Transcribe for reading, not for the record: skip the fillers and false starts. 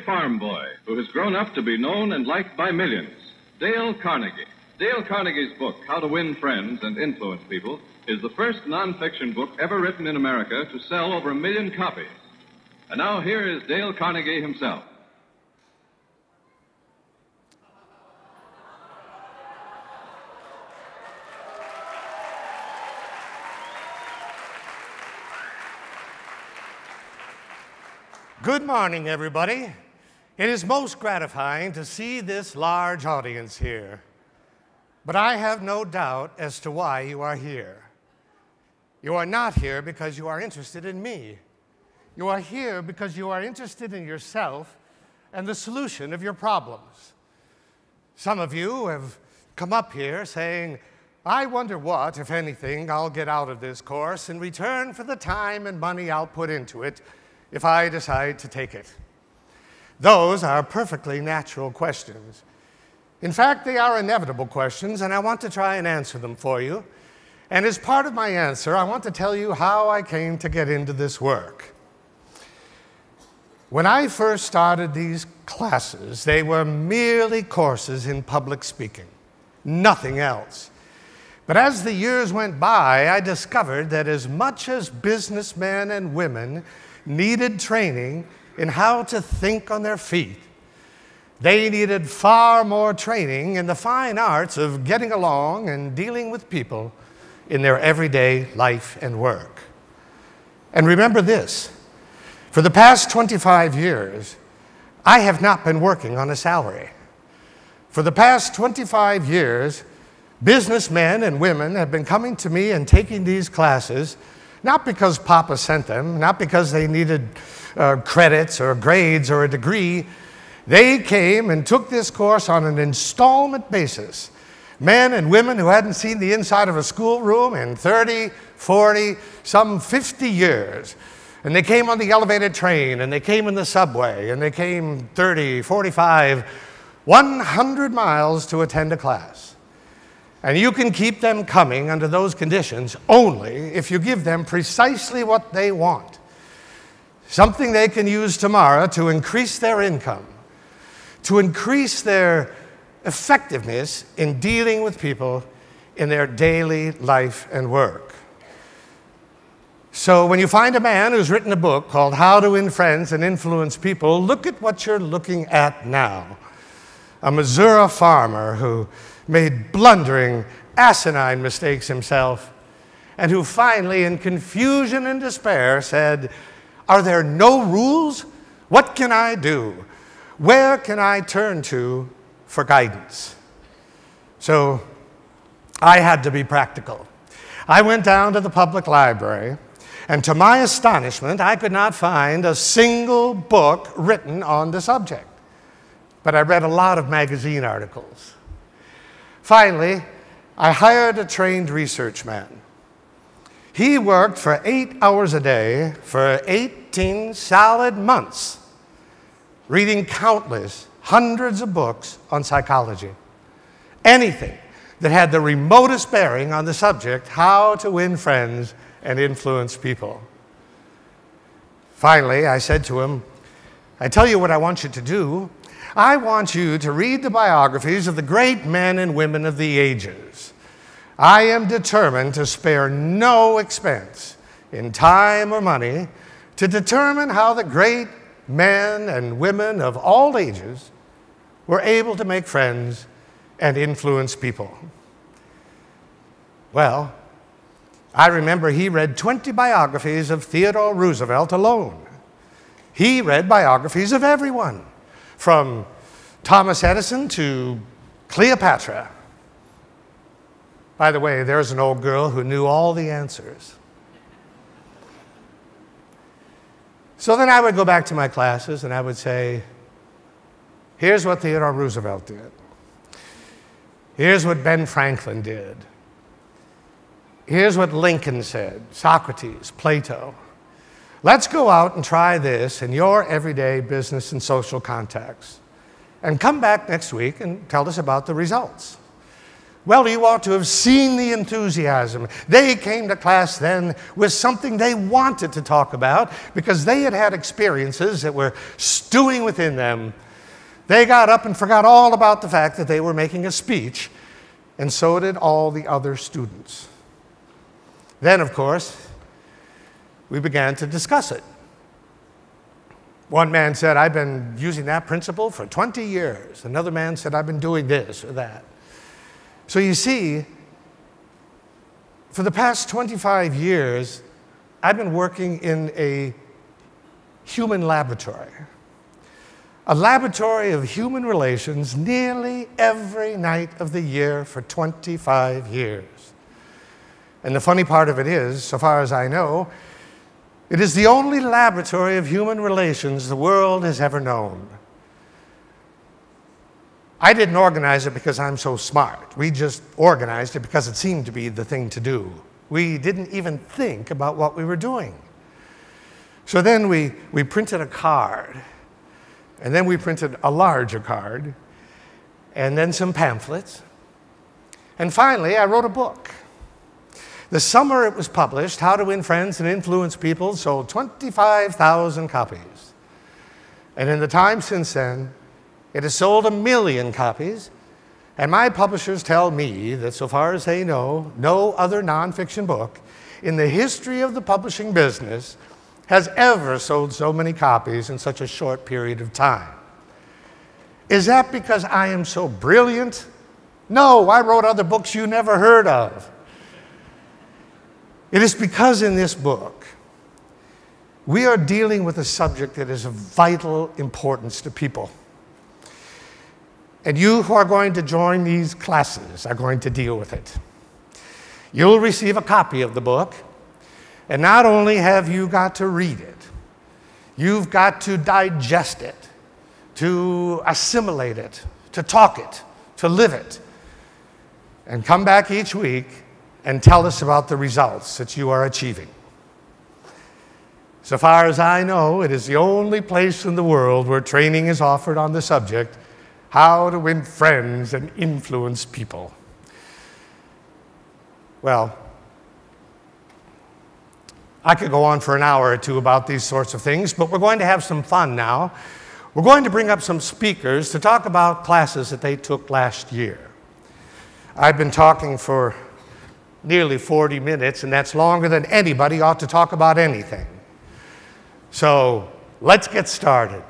farm boy who has grown up to be known and liked by millions, Dale Carnegie. Dale Carnegie's book, How to Win Friends and Influence People, is the first nonfiction book ever written in America to sell over 1 million copies. And now here is Dale Carnegie himself. Good morning, everybody. It is most gratifying to see this large audience here. But I have no doubt as to why you are here. You are not here because you are interested in me. You are here because you are interested in yourself and the solution of your problems. Some of you have come up here saying, I wonder what, if anything, I'll get out of this course in return for the time and money I'll put into it if I decide to take it. Those are perfectly natural questions. In fact, they are inevitable questions, and I want to try and answer them for you. And as part of my answer, I want to tell you how I came to get into this work. When I first started these classes, they were merely courses in public speaking, nothing else. But as the years went by, I discovered that as much as businessmen and women needed training in how to think on their feet, they needed far more training in the fine arts of getting along and dealing with people in their everyday life and work. And remember this, for the past 25 years, I have not been working on a salary. For the past 25 years, businessmen and women have been coming to me and taking these classes not because Papa sent them, not because they needed credits or grades or a degree. They came and took this course on an installment basis. Men and women who hadn't seen the inside of a schoolroom in 30, 40, some 50 years. And they came on the elevated train, and they came in the subway, and they came 30, 45, 100 miles to attend a class. And you can keep them coming under those conditions only if you give them precisely what they want. Something they can use tomorrow to increase their income, to increase their effectiveness in dealing with people in their daily life and work. So when you find a man who's written a book called How to Win Friends and Influence People, look at what you're looking at now. A Missouri farmer who made blundering, asinine mistakes himself, and who finally, in confusion and despair, said, are there no rules? What can I do? Where can I turn to for guidance? So I had to be practical. I went down to the public library, and to my astonishment, I could not find a single book written on the subject. But I read a lot of magazine articles. Finally, I hired a trained research man. He worked for 8 hours a day for 18 solid months, reading countless, hundreds of books on psychology. Anything that had the remotest bearing on the subject, how to win friends and influence people. Finally, I said to him, I tell you what I want you to do. I want you to read the biographies of the great men and women of the ages. I am determined to spare no expense in time or money to determine how the great men and women of all ages were able to make friends and influence people. Well, I remember he read 20 biographies of Theodore Roosevelt alone. He read biographies of everyone, from Thomas Edison to Cleopatra. By the way, there's an old girl who knew all the answers. So then I would go back to my classes and I would say, here's what Theodore Roosevelt did. Here's what Ben Franklin did. Here's what Lincoln said, Socrates, Plato. Let's go out and try this in your everyday business and social contacts. And come back next week and tell us about the results. Well, you ought to have seen the enthusiasm. They came to class then with something they wanted to talk about because they had had experiences that were stewing within them. They got up and forgot all about the fact that they were making a speech, and so did all the other students. Then, of course, we began to discuss it. One man said, I've been using that principle for 20 years. Another man said, I've been doing this or that. So you see, for the past 25 years, I've been working in a human laboratory. A laboratory of human relations nearly every night of the year for 25 years. And the funny part of it is, so far as I know, it is the only laboratory of human relations the world has ever known. I didn't organize it because I'm so smart. We just organized it because it seemed to be the thing to do. We didn't even think about what we were doing. So then we printed a card, and then we printed a larger card, and then some pamphlets, and finally I wrote a book. The summer it was published, How to Win Friends and Influence People, sold 25,000 copies. And in the time since then, it has sold 1 million copies, and my publishers tell me that so far as they know, no other nonfiction book in the history of the publishing business has ever sold so many copies in such a short period of time. Is that because I am so brilliant? No, I wrote other books you never heard of. It is because in this book, we are dealing with a subject that is of vital importance to people. And you who are going to join these classes are going to deal with it. You'll receive a copy of the book, and not only have you got to read it, you've got to digest it, to assimilate it, to talk it, to live it, and come back each week and tell us about the results that you are achieving. So far as I know, it is the only place in the world where training is offered on the subject, how to win friends and influence people. Well, I could go on for an hour or two about these sorts of things, but we're going to have some fun now. We're going to bring up some speakers to talk about classes that they took last year. I've been talking for nearly 40 minutes, and that's longer than anybody ought to talk about anything. So let's get started.